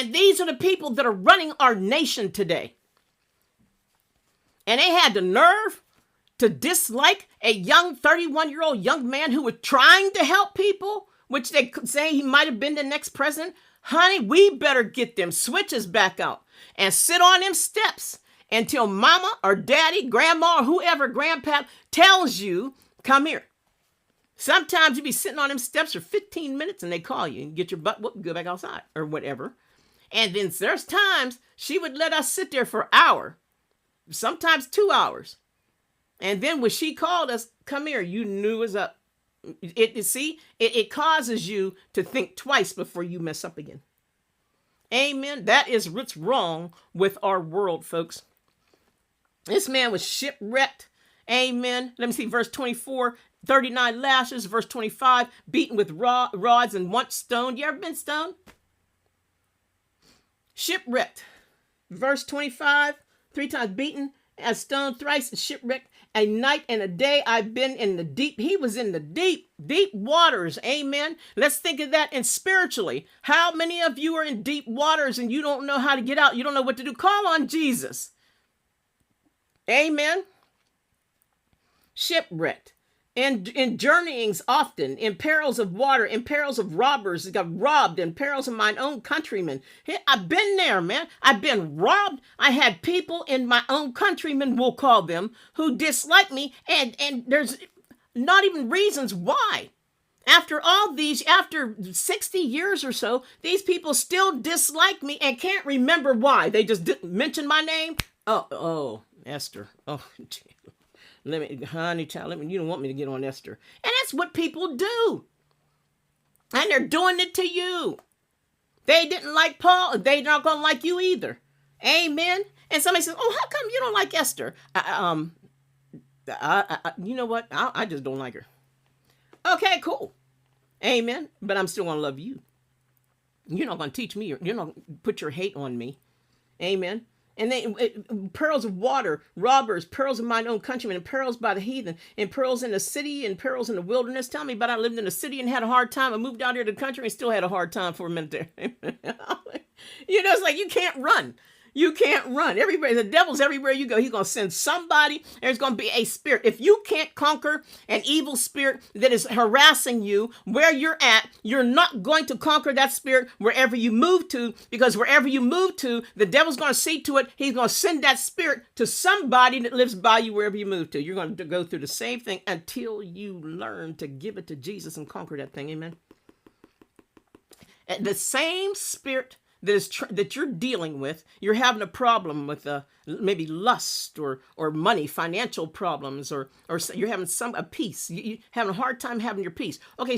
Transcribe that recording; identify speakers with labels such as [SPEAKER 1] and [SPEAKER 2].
[SPEAKER 1] And these are the people that are running our nation today. And they had the nerve to dislike a young 31-year-old young man who was trying to help people, which they could say he might have been the next president. Honey, we better get them switches back out and sit on them steps until mama or daddy, grandma, or whoever, grandpa tells you, come here. Sometimes you be sitting on them steps for 15 minutes and they call you and get your butt whooped and go back outside or whatever. And then there's times she would let us sit there for an hour, sometimes 2 hours. And then when she called us, come here, you knew it was up. It causes you to think twice before you mess up again. Amen. That is what's wrong with our world, folks. This man was shipwrecked. Amen. Let me see, verse 24, 39 lashes. Verse 25, beaten with rods and once stoned. You ever been stoned? Shipwrecked. Verse 25, 3 times beaten, and stoned thrice, shipwrecked. A night and a day I've been in the deep. He was in the deep waters. Amen. Let's think of that. And spiritually, how many of you are in deep waters and you don't know how to get out? You don't know what to do. Call on Jesus. Amen. Shipwrecked. And in journeyings often, in perils of water, in perils of robbers, got robbed, in perils of mine own countrymen. I've been there, man. I've been robbed. I had people in my own countrymen, we'll call them, who dislike me, and there's not even reasons why. After 60 years or so, these people still dislike me and can't remember why. They just didn't mention my name. Oh, Esther. Oh, honey, child, you don't want me to get on Esther. And that's what people do. And they're doing it to you. They didn't like Paul. They're not going to like you either. Amen. And somebody says, oh, how come you don't like Esther? You know what? I just don't like her. Okay, cool. Amen. But I'm still going to love you. You're not going to teach me. You're not going to put your hate on me. Amen. And then pearls of water, robbers, pearls of mine own countrymen, and pearls by the heathen, and pearls in the city, and pearls in the wilderness. Tell me about I lived in the city and had a hard time. I moved out here to the country and still had a hard time for a minute there. It's like you can't run. You can't run. The devil's everywhere you go. He's going to send somebody. There's going to be a spirit. If you can't conquer an evil spirit that is harassing you where you're at, you're not going to conquer that spirit wherever you move to, because wherever you move to, the devil's going to see to it. He's going to send that spirit to somebody that lives by you wherever you move to. You're going to go through the same thing until you learn to give it to Jesus and conquer that thing. Amen. The same spirit that you're dealing with, you're having a problem with maybe lust or money, financial problems, or you're having a peace. You're having a hard time having your peace. Okay.